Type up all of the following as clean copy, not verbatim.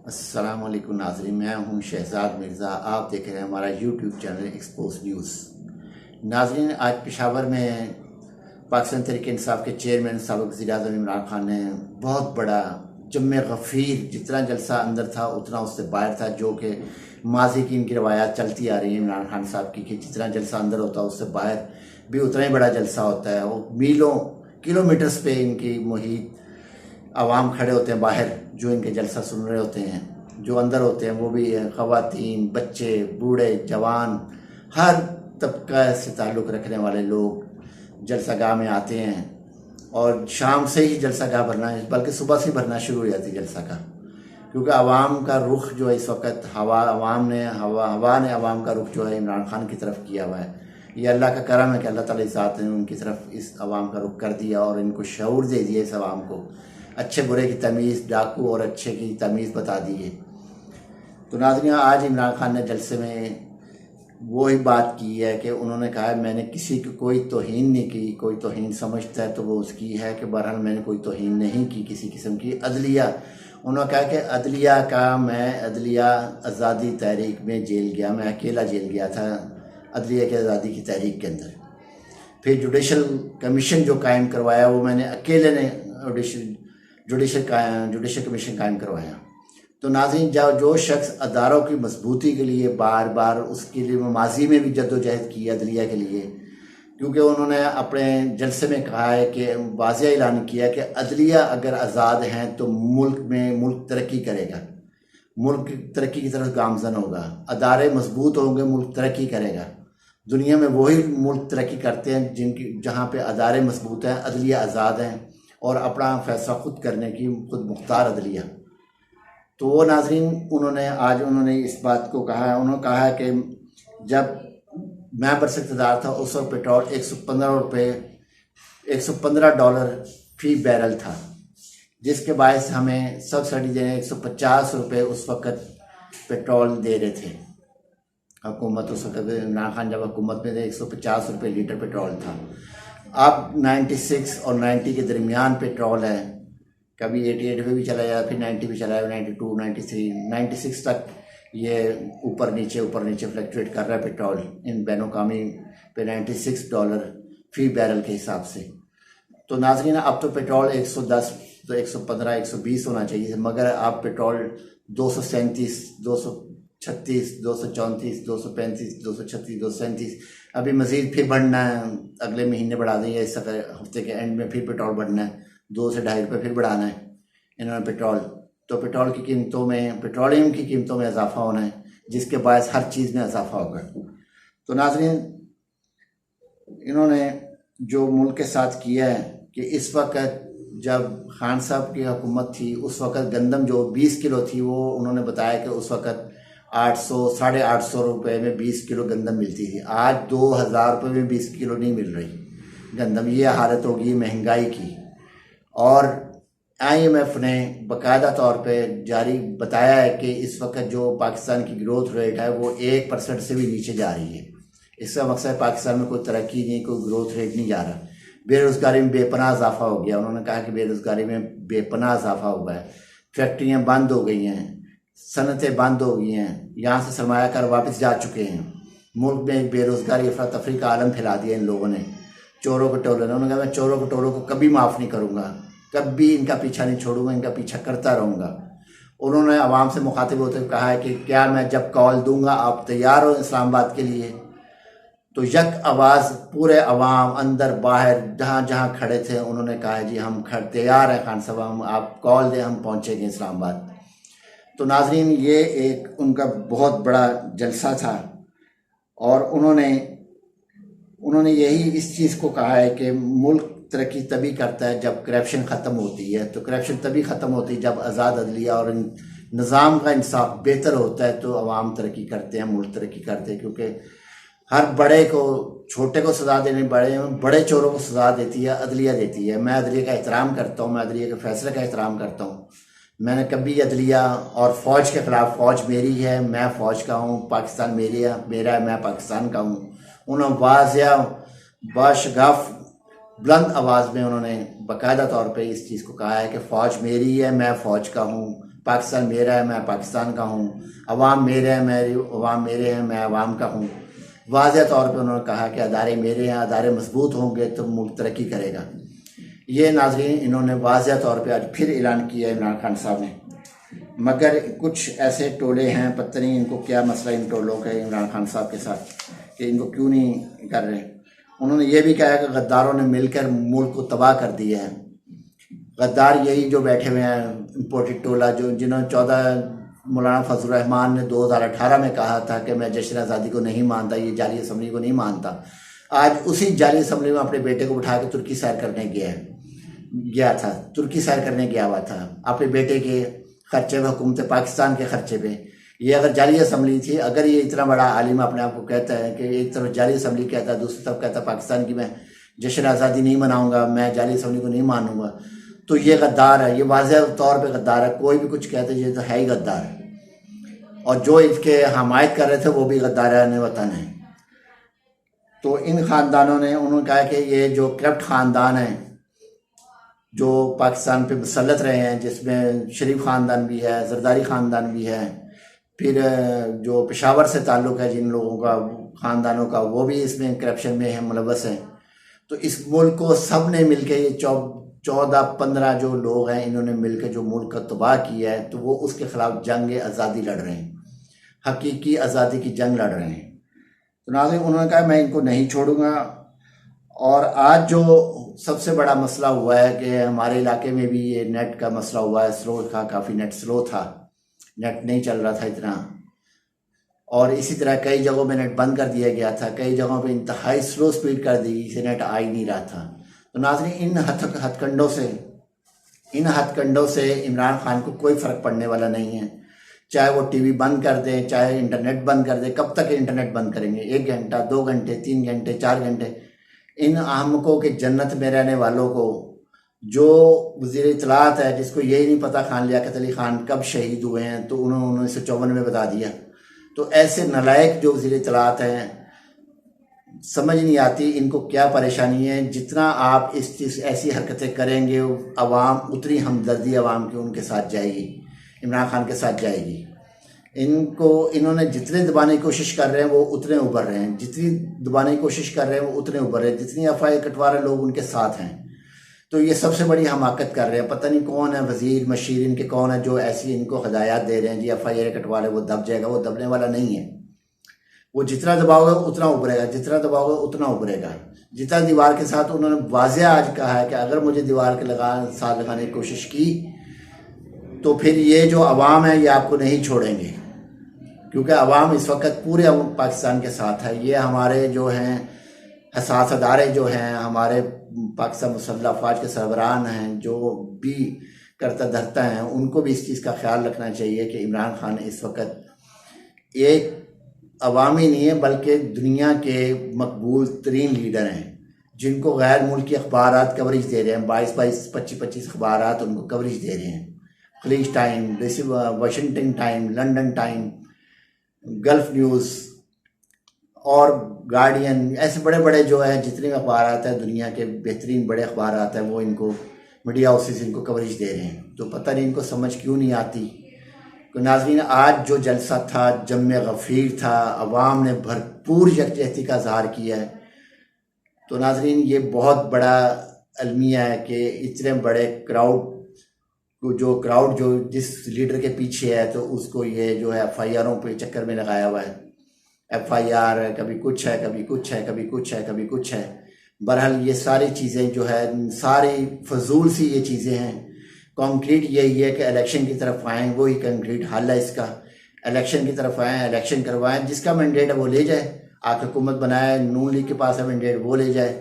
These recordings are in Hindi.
अस्सलाम वालेकुम नाज़रीन, मैं हूं शहजाद मिर्ज़ा। आप देख रहे हैं हमारा यूट्यूब चैनल एक्सपोज न्यूज़। नाज़रीन, आज पेशावर में पाकिस्तान तहरीक इंसाफ के चेयरमैन साबिक़ वज़ीर-ए-आज़म इमरान खान ने बहुत बड़ा जम्मे गफ़ीर, जितना जलसा अंदर था उतना उससे बाहर था, जो कि माजी की इनकी रवायात चलती आ रही है इमरान खान साहब की कि जितना जलसा अंदर होता है उससे बाहर भी उतना ही बड़ा जलसा होता है। वो मीलों किलोमीटर्स पे इनकी मुहित आवाम खड़े होते हैं बाहर, जो इनके जलसा सुन रहे होते हैं। जो अंदर होते हैं वो भी ख़वातीन, बच्चे, बूढ़े, जवान, हर तबका से ताल्लुक़ रखने वाले लोग जलसागाह में आते हैं। और शाम से ही जलसागाह भरना, बल्कि सुबह से भरना शुरू हो जाती है जलसागाह, क्योंकि आवाम का रुख जो है इस वक्त हवा ने आवाम का रुख जो है इमरान खान की तरफ किया हुआ है। ये अल्लाह का करम है कि अल्लाह ताला इस ज़ात ने उनकी तरफ इस आवाम का रुख कर दिया और इनको शऊर दे दिया, इस आवाम को अच्छे बुरे की तमीज़, डाकू और अच्छे की तमीज़ बता दी है। तो नाज़रीन, आज इमरान खान ने जलसे में वो ही बात की है कि उन्होंने कहा है मैंने किसी की कोई तौहीन नहीं की। कोई तौहीन समझता है तो वो उसकी है कि बहरहाल मैंने कोई तौहीन नहीं की किसी किस्म की। अदलिया, उन्होंने कहा कि मैं अदलिया आज़ादी तहरीक में जेल गया, मैं अकेला जेल गया था अदलिया की आज़ादी की तहरीक के अंदर। फिर जुडिशल कमीशन जो कायम करवाया वो मैंने अकेले ने जुडिशल कमीशन कायम करवाया। तो नाज़रीन, जो शख्स अदारों की मजबूती के लिए बार बार उसके लिए माजी में भी जद्दोजहद की अदलिया के लिए, क्योंकि उन्होंने अपने जलसे में कहा है कि वाज़ेह ऐलान किया कि अदलिया अगर आज़ाद हैं तो मुल्क तरक्की करेगा, मुल्क तरक्की की तरफ गामजन होगा। अदारे मजबूत होंगे, मुल्क तरक्की करेगा। दुनिया में वही मुल्क तरक्की करते हैं जहाँ पे अदारे मजबूत हैं, अदलिया आज़ाद हैं और अपना फैसला खुद करने की खुद मुख्तार अदलिया। तो वो नाज़रीन, उन्होंने इस बात को कहा है। उन्होंने कहा है कि जब मैं बरसख्तदार था उस वक्त पेट्रोल $115 फ़ी बैरल था, जिसके बायस हमें सब्सिडी देने $150 उस वक़्त पेट्रोल दे रहे थे हुकूमत। उस वक़्त इमरान खान जब हुकूमत में थे $150 लीटर पेट्रोल था। अब 96 और 90 के दरमियान पेट्रोल है, कभी 88 पे भी चला जाए, फिर 90 पे चला जाए, 92, 93, 96 तक ये ऊपर नीचे फ्लक्चुएट कर रहा है पेट्रोल इन बैन अवी पे $96 फ़ी बैरल के हिसाब से। तो नाज़रीन, अब तो पेट्रोल 110, तो 115, 120 होना चाहिए, मगर अब पेट्रोल 237, 236, 234, 235, 236, 237, अभी मज़ीद फिर बढ़ना है। अगले महीने बढ़ा देंगे, इस हफ्ते के एंड में फिर पेट्रोल बढ़ना है, $2 से $2.5 फिर बढ़ाना है इन्होंने पेट्रोल। तो पेट्रोल की कीमतों में, पेट्रोलियम की कीमतों में इजाफा होना है, जिसके बायस हर चीज़ में इजाफा होगा। तो नाज़रीन, इन्होंने जो मुल्क के साथ किया है कि इस वक्त जब खान साहब की हुकूमत थी उस वक्त गंदम जो 20 किलो थी, वो उन्होंने बताया कि उस वक्त 800, $850 में 20 किलो गंदम मिलती थी। आज $2000 में 20 किलो नहीं मिल रही गंदम। ये हालत होगी महंगाई की। और IMF ने बाकायदा तौर पे जारी बताया है कि इस वक्त जो पाकिस्तान की ग्रोथ रेट है वो 1% से भी नीचे जा रही है। इसका मकसद पाकिस्तान में कोई तरक्की नहीं, कोई ग्रोथ रेट नहीं जा रहा। बेरोज़गारी में बेपनाह इजाफा हो गया। उन्होंने कहा कि बेरोज़गारी में बेपनाह इजाफा हुआ है। फैक्ट्रियाँ बंद हो गई हैं, सनतें बंद हो गई हैं, यहाँ से सरमायाकार वापस जा चुके हैं। मुल्क में बेरोज़गारी, अफरा तफरी का आलम फैला दिया इन लोगों ने, चोरों को टोलों ने। उन्होंने कहा मैं चोरों को टोलों को कभी माफ़ नहीं करूँगा, कभी इनका पीछा नहीं छोड़ूंगा, इनका पीछा करता रहूँगा। उन्होंने आवाम से मुखातिब होते हुए कहा है कि क्या मैं जब कॉल दूंगा आप तैयार हो इस्लामाबाद के लिए? तो यक आवाज़ पूरे अवाम अंदर बाहर जहाँ जहाँ खड़े थे उन्होंने कहा है जी हम तैयार हैं खान साहब, हम आप कॉल दें, हम पहुँचेंगे इस्लामाबाद। तो नाज़रीन, ये एक उनका बहुत बड़ा जलसा था और उन्होंने यही इस चीज़ को कहा है कि मुल्क तरक्की तभी करता है जब करप्शन ख़त्म होती है। तो करप्शन तभी ख़त्म होती है जब आज़ाद अदलिया और निज़ाम का इंसाफ बेहतर होता है, तो अवाम तरक्की करते हैं, मुल्क तरक्की करते हैं। क्योंकि हर बड़े को छोटे को सज़ा देने, बड़े चोरों को सज़ा देती है अदलिया, देती है। मैं अदलिया का एहतराम करता हूँ, मैं अदलिया के फैसले का एहतराम करता हूँ। मैंने कभी अदलिया और फ़ौज के ख़िलाफ़, फ़ौज मेरी है, मैं फ़ौज का हूँ, पाकिस्तान मेरा है, मैं पाकिस्तान का हूँ। उन्होंने वाज़िया बाशगाफ बुलंद आवाज़ में उन्होंने बाकायदा तौर पे इस चीज़ को कहा है कि फ़ौज मेरी है, मैं फ़ौज का हूँ, पाकिस्तान मेरा है, मैं पाकिस्तान का हूँ, अवाम मेरे हैं, मेरी अवाम मेरे हैं, मैं अवाम का हूँ। वाज़ेह तौर पे उन्होंने कहा कि अदारे मेरे हैं, अदारे मजबूत होंगे तो मुल्क तरक्की करेगा। ये नाज़रीन इन्होंने वाज़ेह तौर पे आज फिर ऐलान किया इमरान खान साहब ने। मगर कुछ ऐसे टोले हैं, पता नहीं इनको क्या मसला इन टोलों का इमरान खान साहब के साथ कि इनको क्यों नहीं कर रहे। उन्होंने ये भी कहा कि गद्दारों ने मिलकर मुल्क को तबाह कर दिया है। गद्दार यही जो बैठे हुए हैं इम्पोर्टेड टोला, जो जिन्होंने 14 मौलाना फजल रहमान ने 2018 में कहा था कि मैं जश्न आज़ादी को नहीं मानता, ये जाली असम्बली को नहीं मानता। आज उसी जाली असम्बली में अपने बेटे को उठा के तुर्की सैर करने गया था, तुर्की सैर करने गया हुआ था अपने बेटे के खर्चे पे, हुकूमत पाकिस्तान के खर्चे पे। ये अगर जाली असम्बली थी, अगर ये इतना बड़ा आलिम अपने आप को कहता है कि एक तरफ जाली असम्बली कहता है, दूसरी तरफ कहता है पाकिस्तान की मैं जश्न आज़ादी नहीं मनाऊंगा, मैं जाली असम्बली को नहीं मानूंगा, तो ये गद्दार है, ये वाज़ेह तौर पे गद्दार है। कोई भी कुछ कहते ये तो है ही गद्दार है, और जो इसके हमायत कर रहे थे वो भी गद्दार है वतन है। तो इन ख़ानदानों ने उन्होंने कहा कि ये जो करप्ट ख़ानदान है जो पाकिस्तान पे मुसल्लत रहे हैं, जिसमें शरीफ ख़ानदान भी है, जरदारी ख़ानदान भी है, फिर जो पेशावर से ताल्लुक़ है जिन लोगों का ख़ानदानों का, वो भी इसमें करप्शन में है, मुलव्वस है। तो इस मुल्क को सब ने मिल के, ये 14-15 जो लोग हैं, इन्होंने मिलकर जो मुल्क का तबाह किया है, तो वो उसके ख़िलाफ़ जंग आज़ादी लड़ रहे हैं, हकीकी आज़ादी की जंग लड़ रहे हैं। तो नाज़रीन उन्होंने कहा मैं इनको नहीं छोड़ूंगा। और आज जो सबसे बड़ा मसला हुआ है कि हमारे इलाके में भी ये नेट का मसला हुआ है, स्लो था, काफ़ी नेट स्लो था, नेट नहीं चल रहा था इतना, और इसी तरह कई जगहों में नेट बंद कर दिया गया था, कई जगहों पे इंतहाई स्लो स्पीड कर दी जिससे नेट आ ही नहीं रहा था। तो नाज़रीन इन हथकंडों से इमरान खान को कोई फ़र्क पड़ने वाला नहीं है, चाहे वो टीवी बंद कर दें, चाहे इंटरनेट बंद कर दें। कब तक इंटरनेट बंद करेंगे? 1 घंटा, 2 घंटे, 3 घंटे, 4 घंटे। इन अहमकों के जन्नत में रहने वालों को, जो वज़ीर इत्तलात है जिसको यही नहीं पता खान लियाकत अली खान कब शहीद हुए हैं, तो उन्होंने 1954 में बता दिया। तो ऐसे नालायक जो वज़ीर इत्तलात हैं, समझ नहीं आती इनको क्या परेशानी है। जितना आप ऐसी हरकतें करेंगे, अवाम उतनी हमदर्दी अवाम की उनके साथ जाएगी, इमरान खान के साथ जाएगी। इन्होंने जितने दबाने की कोशिश कर रहे हैं वो उतने उभर रहे हैं, जितनी दबाने की कोशिश कर रहे हैं वो उतने उभर रहे हैं, जितनी एफआईआर कटवा रहे लोग उनके साथ हैं। तो ये सबसे बड़ी हमाकत कर रहे हैं। पता नहीं कौन है वज़ीर मशीर इनके, कौन है जो ऐसी इनको हदायत दे रहे हैं जी एफआईआर कटवा ले, वो दब जाएगा। वो दबने वाला नहीं है। वो जितना दबाओगे उतना उभरेगा, जितना दबाओगे उतना उभरेगा। जितना दीवार के साथ उन्होंने वाज़ेह आज कहा है कि अगर मुझे दीवार के साथ लगाने की कोशिश की तो फिर ये जो अवाम है ये आपको नहीं छोड़ेंगे, क्योंकि अवाम इस वक्त पूरे पाकिस्तान के साथ है। ये हमारे जो हैं हसास अदारे जो हैं, हमारे पाकिस्तान मुसल्लह अफ़वाज के सरबराहान हैं, जो भी करता धरता हैं, उनको भी इस चीज़ का ख्याल रखना चाहिए कि इमरान खान इस वक्त एक अवामी नहीं है बल्कि दुनिया के मकबूल तरीन लीडर हैं, जिनको गैर मुल्की अखबारात कवरेज दे रहे हैं। 22-22, 25-25 अखबारात उनको कवरेज दे रहे हैं। Khaleej time, Washington time, London time, Gulf News और गार्डियन, ऐसे बड़े बड़े जो है जितने अखबारात हैं, दुनिया के बेहतरीन बड़े अखबारात हैं, वो इनको मीडिया हाउसेस इनको कवरेज दे रहे हैं। तो पता नहीं इनको समझ क्यों नहीं आती। तो नाज़रीन आज जो जलसा था, जम्मे गफ़ीर था, अवाम ने भरपूर यकजहती का इज़हार किया है। तो नाज़रीन ये बहुत बड़ा अलमिया है कि इतने बड़े क्राउड जो जिस लीडर के पीछे है, तो उसको ये जो है एफआईआरों पे चक्कर में लगाया हुआ है। एफआईआर कभी कुछ है, कभी कुछ है, कभी कुछ है, कभी कुछ है। बहरहाल ये सारी चीज़ें जो है, सारी फजूल सी ये चीज़ें हैं। कॉन्क्रीट यही है कि इलेक्शन की तरफ आएँ, वही कंक्रीट हल है इसका। इलेक्शन की तरफ आएँ, इलेक्शन करवाएं, जिसका मैंडेट है वो ले जाए, आके हुकूमत बनाए। नून लीग के पास है मैंडेट वो ले जाए,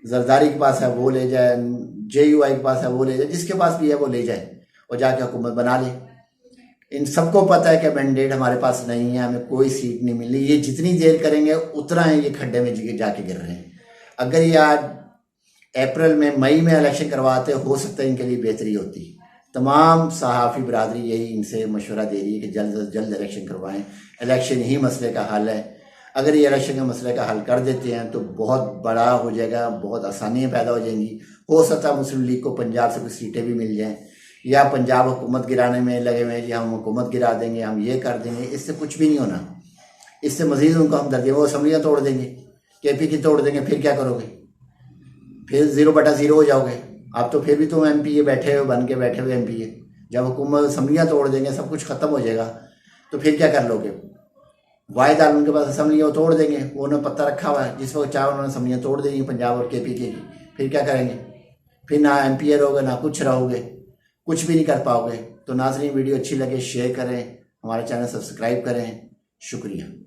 जरदारी के पास है वो ले जाए, JUI के पास है वो ले जाए, जिसके पास भी है वो ले जाए और जाके हुकूमत बना ले। इन सबको पता है कि मैंडेट हमारे पास नहीं है, हमें कोई सीट नहीं मिली। ये जितनी देर करेंगे उतना है ये खड्डे में जाके गिर रहे हैं। अगर ये आज अप्रैल में, मई में इलेक्शन करवाते, हो सकता है इनके लिए बेहतरी होती। तमाम सहाफ़ी बरादरी यही इनसे मशवरा दे रही है कि जल्द से जल्द इलेक्शन करवाएं। इलेक्शन ही मसले का हल है। अगर ये इलेक्शन के मसले का हल कर देते हैं तो बहुत बड़ा हो जाएगा, बहुत आसानियाँ पैदा हो जाएंगी। हो सकता है मुस्लिम लीग को पंजाब से कुछ सीटें भी मिल जाएँ, या पंजाब हुकूमत गिराने में लगे हुए हैं कि हम हुकूमत गिरा देंगे, हम ये कर देंगे। इससे कुछ भी नहीं होना। इससे मज़ीद उनको हम दर्जे, वो असम्बलियाँ तोड़ देंगे, KP की तोड़ देंगे, फिर क्या करोगे? फिर 0/0 हो जाओगे। आप तो फिर भी तुम MP बैठे हुए, बन के बैठे हुए MP। जब हुकूमत असम्बलियाँ तोड़ देंगे, सब कुछ ख़त्म हो जाएगा, तो फिर क्या कर लोगे? वायदार उनके पास असम्बलियाँ तोड़ देंगे, वो उन्होंने पत्ता रखा हुआ है, जिस वक्त चाहे उन्होंने असम्बलियाँ तोड़ देंगी पंजाब और KP की। फिर क्या करेंगे? फिर ना MP रहोगे, ना कुछ रहोगे, कुछ भी नहीं कर पाओगे। तो नाज़रीन, वीडियो अच्छी लगे शेयर करें, हमारा चैनल सब्सक्राइब करें। शुक्रिया।